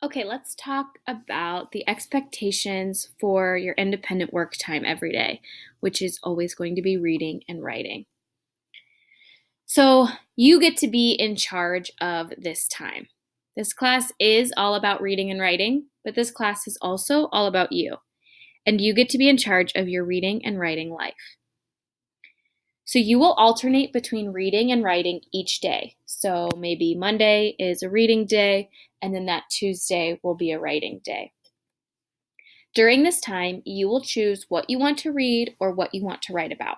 Okay, let's talk about the expectations for your independent work time every day, which is always going to be reading and writing. So, you get to be in charge of this time. This class is all about reading and writing, but this class is also all about you. And you get to be in charge of your reading and writing life. So, you will alternate between reading and writing each day. So, maybe Monday is a reading day, and then that Tuesday will be a writing day. During this time, you will choose what you want to read or what you want to write about.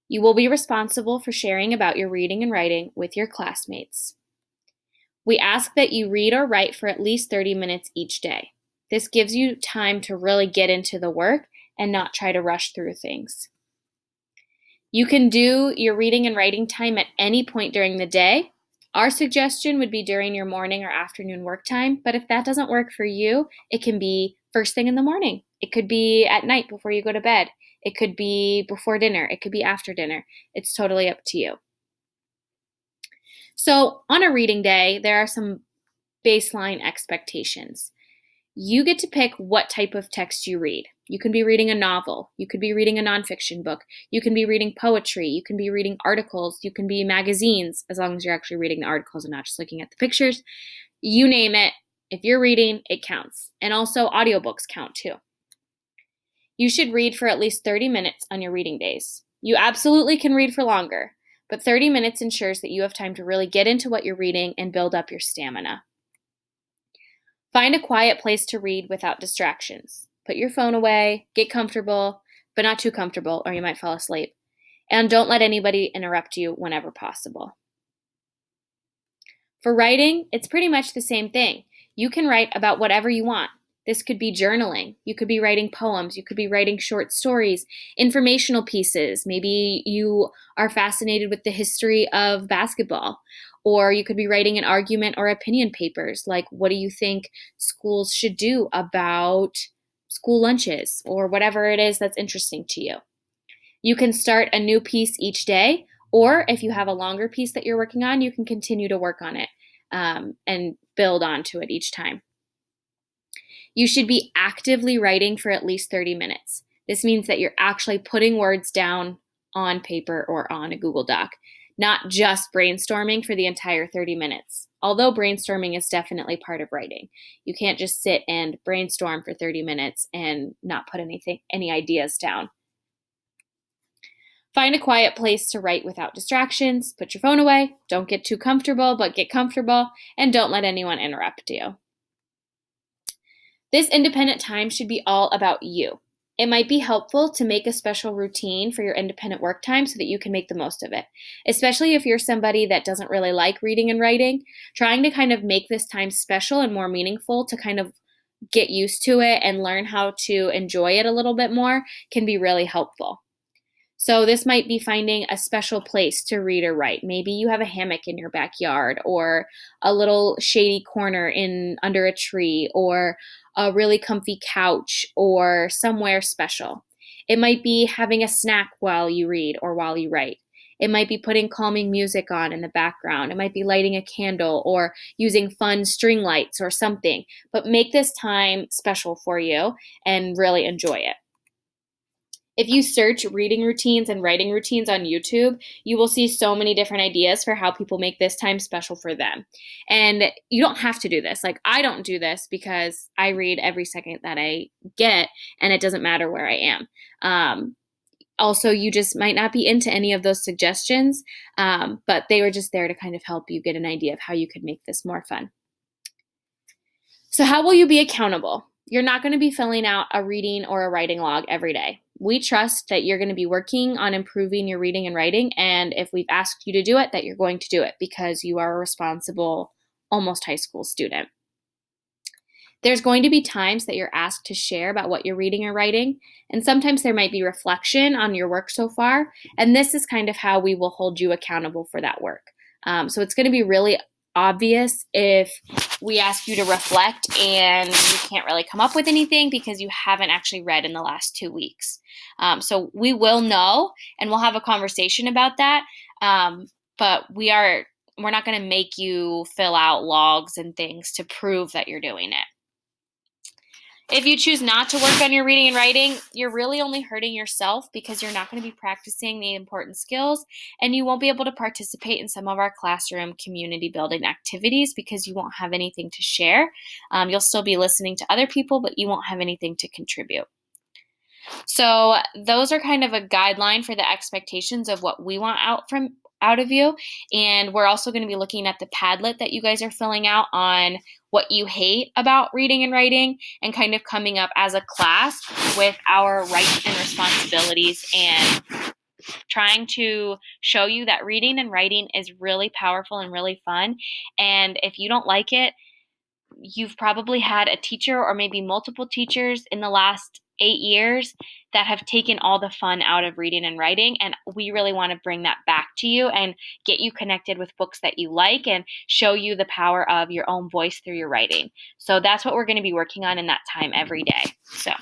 You will be responsible for sharing about your reading and writing with your classmates. We ask that you read or write for at least 30 minutes each day. This gives you time to really get into the work and not try to rush through things. You can do your reading and writing time at any point during the day. Our suggestion would be during your morning or afternoon work time, but if that doesn't work for you, it can be first thing in the morning. It could be at night before you go to bed. It could be before dinner. It could be after dinner. It's totally up to you. So, on a reading day, there are some baseline expectations. You get to pick what type of text you read. You can be reading a novel. You could be reading a nonfiction book. You can be reading poetry. You can be reading articles. You can be magazines, as long as you're actually reading the articles and not just looking at the pictures. You name it. If you're reading, it counts. And also, audiobooks count too. You should read for at least 30 minutes on your reading days. You absolutely can read for longer, but 30 minutes ensures that you have time to really get into what you're reading and build up your stamina. Find a quiet place to read without distractions. Put your phone away, get comfortable, but not too comfortable or you might fall asleep. And don't let anybody interrupt you whenever possible. For writing, it's pretty much the same thing. You can write about whatever you want. This could be journaling. You could be writing poems. You could be writing short stories, informational pieces. Maybe you are fascinated with the history of basketball. Or you could be writing an argument or opinion papers, like what do you think schools should do about school lunches or whatever it is that's interesting to you. You can start a new piece each day, or if you have a longer piece that you're working on, you can continue to work on it and build onto it each time. You should be actively writing for at least 30 minutes. This means that you're actually putting words down on paper or on a Google Doc, not just brainstorming for the entire 30 minutes. Although brainstorming is definitely part of writing. You can't just sit and brainstorm for 30 minutes and not put any ideas down. Find a quiet place to write without distractions. Put your phone away. Don't get too comfortable, but get comfortable. And don't let anyone interrupt you. This independent time should be all about you. It might be helpful to make a special routine for your independent work time so that you can make the most of it. Especially if you're somebody that doesn't really like reading and writing, trying to kind of make this time special and more meaningful to kind of get used to it and learn how to enjoy it a little bit more can be really helpful. So this might be finding a special place to read or write. Maybe you have a hammock in your backyard or a little shady corner in under a tree or a really comfy couch or somewhere special. It might be having a snack while you read or while you write. It might be putting calming music on in the background. It might be lighting a candle or using fun string lights or something. But make this time special for you and really enjoy it. If you search reading routines and writing routines on YouTube, you will see so many different ideas for how people make this time special for them. And you don't have to do this. Like, I don't do this because I read every second that I get, and it doesn't matter where I am. Also, you just might not be into any of those suggestions, but they were just there to kind of help you get an idea of how you could make this more fun. So, how will you be accountable? You're not going to be filling out a reading or a writing log every day. We trust that you're going to be working on improving your reading and writing, and if we've asked you to do it, that you're going to do it because you are a responsible, almost high school student. There's going to be times that you're asked to share about what you're reading or writing, and sometimes there might be reflection on your work so far, and this is kind of how we will hold you accountable for that work. So it's going to be really obvious if we ask you to reflect and you can't really come up with anything because you haven't actually read in the last 2 weeks. So we will know and we'll have a conversation about that. But we are we're not going to make you fill out logs and things to prove that you're doing it. If you choose not to work on your reading and writing, you're really only hurting yourself because you're not going to be practicing the important skills, and you won't be able to participate in some of our classroom community building activities because you won't have anything to share. You'll still be listening to other people, but you won't have anything to contribute. So those are kind of a guideline for the expectations of what we want out of you. And we're also going to be looking at the Padlet that you guys are filling out on what you hate about reading and writing, and kind of coming up as a class with our rights and responsibilities, and trying to show you that reading and writing is really powerful and really fun. And if you don't like it, you've probably had a teacher or maybe multiple teachers in the last 8 years that have taken all the fun out of reading and writing. And we really want to bring that back to you and get you connected with books that you like and show you the power of your own voice through your writing. So that's what we're going to be working on in that time every day. So